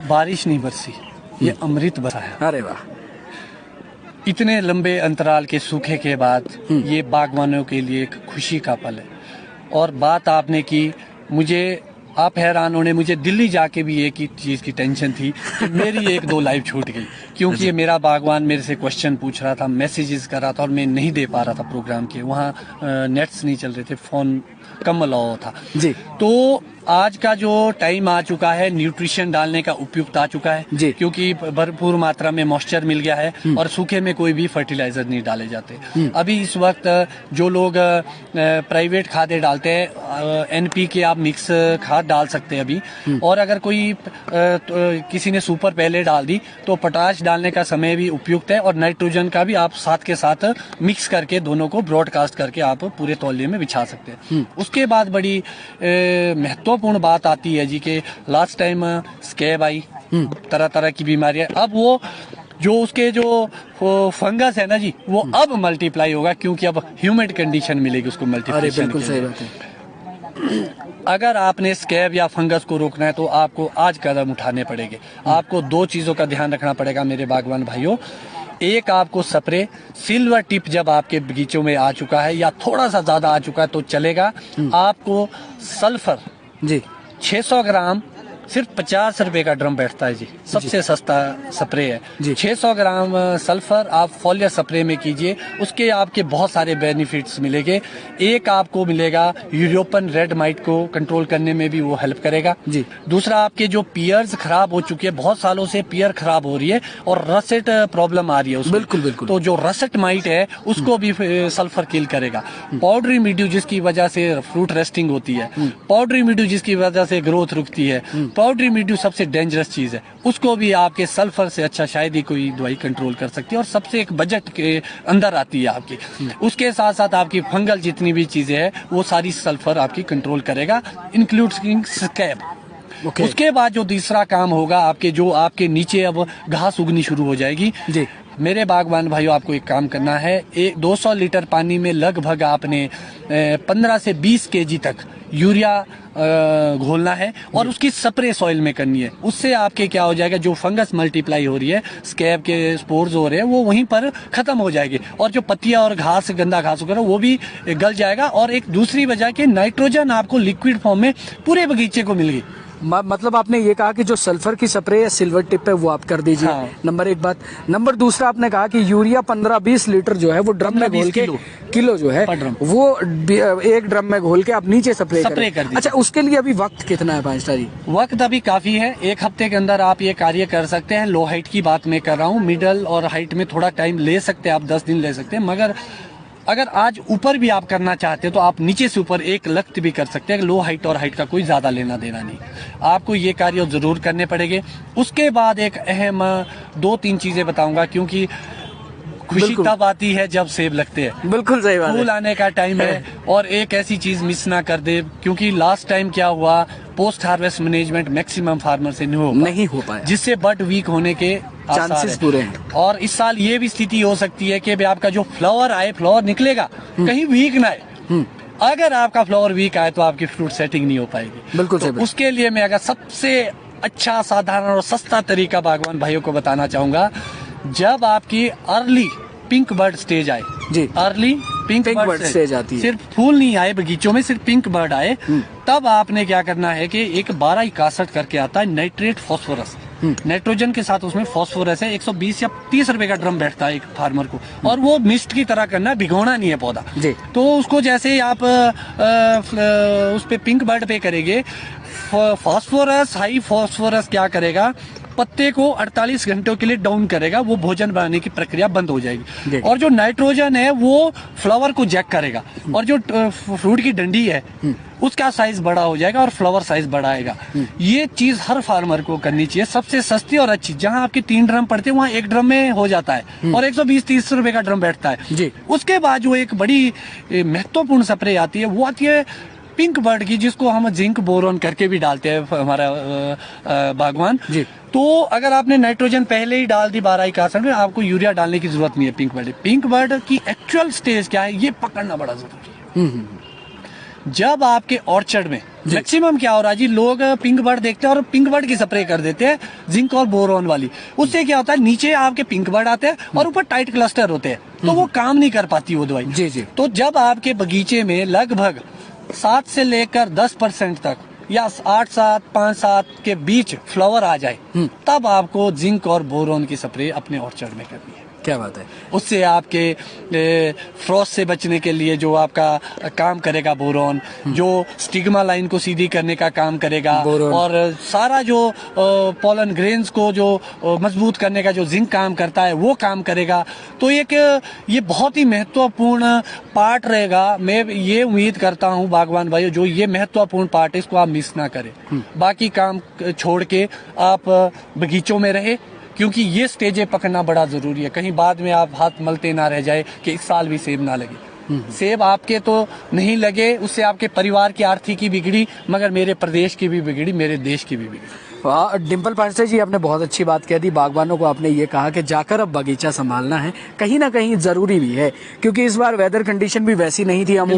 बारिश नहीं बरसी, ये अमृत बरसा है। अरे वाह। इतने लंबे अंतराल के सूखे के बाद ये बागवानों के लिए एक खुशी का पल है। और बात आपने की, मुझे आप हैरान होने, मुझे दिल्ली जाके भी एक ही चीज़ की टेंशन थी कि मेरी एक दो लाइव छूट गई, क्योंकि ये मेरा बागवान मेरे से क्वेश्चन पूछ रहा था, मैसेजेस कर रहा था और मैं नहीं दे पा रहा था प्रोग्राम के। वहाँ नेट्स नहीं चल रहे थे, फ़ोन कम अलाउ था जी। तो आज का जो टाइम आ चुका है, न्यूट्रिशन डालने का उपयुक्त आ चुका है जी। क्योंकि भरपूर मात्रा में मॉइस्चर मिल गया है और सूखे में कोई भी फर्टिलाइजर नहीं डाले जाते। अभी इस वक्त जो लोग प्राइवेट खादें डालते हैं, NPK आप मिक्स खाद डाल सकते हैं अभी। और अगर कोई किसी ने सुपर पहले डाल दी तो पोटाश डालने का समय भी उपयुक्त है और नाइट्रोजन का भी आप साथ के साथ मिक्स करके दोनों को ब्रॉडकास्ट करके आप पूरे तौलिए में बिछा सकते हैं। उसके बाद बड़ी महत्वपूर्ण बात आती है जी के लास्ट टाइम स्कैब आई, तरह तरह की बीमारियां। अब वो जो उसके जो फंगस है ना जी, वो अब मल्टीप्लाई होगा क्योंकि अब ह्यूमिड कंडीशन मिलेगी उसको मल्टीप्लिकेशन। बिल्कुल सही बात है। अगर आपने स्कैब या फंगस को रोकना है तो आपको आज कदम उठाने पड़ेंगे। आपको दो चीजों का ध्यान रखना पड़ेगा मेरे बागवान भाइयों। एक, आपको स्प्रे सिल्वर टिप जब आपके बगीचों में आ चुका है या थोड़ा सा ज्यादा आ चुका है तो चलेगा। आपको सल्फर जी 600 ग्राम सिर्फ 50 रुपए का ड्रम बैठता है जी, सबसे सस्ता स्प्रे है जी। 600 ग्राम सल्फर आप फॉलियर स्प्रे में कीजिए, उसके आपके बहुत सारे बेनिफिट्स मिलेंगे। एक, आपको मिलेगा यूरोपियन रेड माइट को कंट्रोल करने में भी वो हेल्प करेगा जी। दूसरा, आपके जो पियर्स खराब हो चुके हैं, बहुत सालों से पियर खराब हो रही है और रसेट प्रॉब्लम आ रही है उसमें। बिल्कुल बिल्कुल। तो जो रसेट माइट है उसको भी सल्फर किल करेगा। पाउडरी मिल्ड्यू जिसकी वजह से फ्रूट रेस्टिंग होती है, पाउडरी मिल्ड्यू जिसकी वजह से ग्रोथ रुकती है, पाउडरी मिल्ड्यू सबसे डेंजरस चीज है, उसको भी आपके सल्फर से अच्छा शायद ही कोई दवाई कंट्रोल कर सकती है और सबसे एक बजट के अंदर आती है आपकी। उसके साथ साथ आपकी फंगल जितनी भी चीजें हैं वो सारी सल्फर आपकी कंट्रोल करेगा, इंक्लूडिंग स्कैब। उसके बाद जो तीसरा काम होगा, आपके जो आपके नीचे अब घास उगनी शुरू हो जाएगी जी। मेरे बागवान भाइयों, आपको एक काम करना है, 200 लीटर पानी में लगभग आपने 15 से 20 केजी तक यूरिया घोलना है और उसकी स्प्रे सॉइल में करनी है। उससे आपके क्या हो जाएगा, जो फंगस मल्टीप्लाई हो रही है, स्कैब के स्पोर्स हो रहे हैं, वो वहीं पर खत्म हो जाएगी और जो पत्तियां और घास, गंदा घास वगैरह वो भी गल जाएगा। और एक दूसरी वजह कि नाइट्रोजन आपको लिक्विड फॉर्म में पूरे बगीचे को मिल गई। मतलब आपने ये कहा कि जो सल्फर की स्प्रे या सिल्वर टिप है वो आप कर दीजिए। हाँ। नंबर एक बात। नंबर दूसरा, आपने कहा कि यूरिया 15-20 लीटर जो है वो ड्रम में घोल के, किलो जो है वो एक ड्रम में घोल के आप नीचे स्प्रे कर दीजिए। अच्छा, उसके लिए अभी वक्त कितना है पांचटा जी? वक्त अभी काफी है, 1 हफ्ते के अंदर आप ये कार्य कर सकते हैं। लो हाइट की बात मैं कर रहा हूँ, मिडल और हाइट में थोड़ा टाइम ले सकते हैं आप, 10 दिन ले सकते हैं। मगर अगर आज ऊपर भी आप करना चाहते हैं तो आप नीचे से ऊपर 1 लख्त भी कर सकते हैं। लो हाइट और हाइट का कोई ज्यादा लेना देना नहीं, आपको ये कार्य जरूर करने पड़ेंगे। उसके बाद एक अहम 2-3 चीजें बताऊंगा, क्योंकि खुशी तब आती है जब सेब लगते हैं। बिल्कुल सही बात है। फूल आने का टाइम है और एक ऐसी चीज मिस ना कर दे, क्योंकि लास्ट टाइम क्या हुआ, post harvest management maximum farmer से नहीं हो पाया, जिससे बड वीक होने के चांसेस पूरे हैं। और इस साल ये भी स्थिति हो सकती है कि आपका जो फ्लावर आए, फ्लावर निकलेगा, कहीं वीक ना आए। अगर आपका फ्लावर वीक आए तो आपकी फ्रूट सेटिंग नहीं हो पाएगी। बिल्कुल तो उसके लिए मैं अगर सबसे अच्छा, साधारण और सस्ता तरीका बागवान भाइयों को बताना चाहूंगा, जब आपकी अर्ली पिंक बर्ड स्टेज आए जी, अर्ली पिंक बर्ड स्टेज आती है, सिर्फ फूल नहीं आए बगीचों में, सिर्फ पिंक बर्ड आए, तब आपने क्या करना है कि एक 1261 करके आता है नाइट्रेट फॉस्फोरस, नाइट्रोजन के साथ उसमें फॉस्फोरस है। 120 या 30 रुपए का ड्रम बैठता है एक फार्मर को, और वो मिस्ट की तरह करना है, भिगोना नहीं है पौधा जी। तो उसको जैसे ही आप उस पे पिंक बर्ड पे करेंगे, फॉस्फोरस, हाई फॉस्फोरस क्या करेगा, पत्ते को 48 घंटों के लिए डाउन करेगा, वो भोजन बनाने की प्रक्रिया बंद हो जाएगी। और जो नाइट्रोजन है वो फ्लावर को जैक करेगा और जो फ्रूट की डंडी है उसका साइज बड़ा हो जाएगा और फ्लावर साइज बढ़ाएगा। ये चीज हर फार्मर को करनी चाहिए, सबसे सस्ती और अच्छी। जहां आपके 3 ड्रम पड़ते हैं वहां 1 ड्रम में हो जाता है और 120-30 रुपए का ड्रम बैठता है जी। उसके बाद जो एक बड़ी महत्वपूर्ण स्प्रे आती है वो आती है पिंक बर्ड की, जिसको हम जिंक बोरोन करके भी डालते हैं हमारा बागवान जी। तो अगर आपने नाइट्रोजन पहले ही डाल दी 1261 में, आपको यूरिया डालने की जरूरत नहीं है। पिंक बर्ड की एक्चुअल स्टेज क्या है ये पकड़ना बड़ा जरूरी है। जब आपके ऑर्चर्ड में मैक्सिमम क्या हो रहा है जी, लोग पिंक बर्ड देखते हैं और पिंक बर्ड की स्प्रे कर देते हैं जिंक और बोरोन वाली। उससे क्या होता है, नीचे आपके पिंक बर्ड आते हैं और ऊपर टाइट क्लस्टर होते हैं, तो वो काम नहीं कर पाती वो दवाई। जी जी। तो जब आपके बगीचे में लगभग 7 से लेकर 10% तक या 8-7 5-7 के बीच फ्लावर आ जाए, तब आपको जिंक और बोरोन की स्प्रे अपने ऑर्चर्ड में करनी है। क्या बात है। उससे आपके फ्रॉस्ट से बचने के लिए जो आपका काम करेगा बोरोन, जो स्टिग्मा लाइन को सीधी करने का काम करेगा, और सारा जो पोलन ग्रेन्स को जो मजबूत करने का जो जिंक काम करता है वो काम करेगा। तो ये बहुत ही महत्वपूर्ण पार्ट रहेगा। मैं ये उम्मीद करता हूँ बागवान भाइयों, जो ये महत्वपूर्ण पार्ट है इसको आप मिस ना करें। बाकी काम छोड़ के आप बगीचों में रहे, क्योंकि ये स्टेजें पकड़ना बड़ा जरूरी है। कहीं बाद में आप हाथ मलते ना रह जाए कि इस साल भी सेब ना लगे। सेब आपके तो नहीं लगे, उससे आपके परिवार की आर्थिकी बिगड़ी, मगर मेरे प्रदेश की भी बिगड़ी, मेरे देश की भी बिगड़ी। डिम्पल पांडे जी, आपने बहुत अच्छी बात कह दी। बागवानों को आपने ये कहा कि जाकर अब बगीचा संभालना है, कहीं ना कहीं जरूरी भी है, क्योंकि इस बार वेदर कंडीशन भी वैसी नहीं थी। हम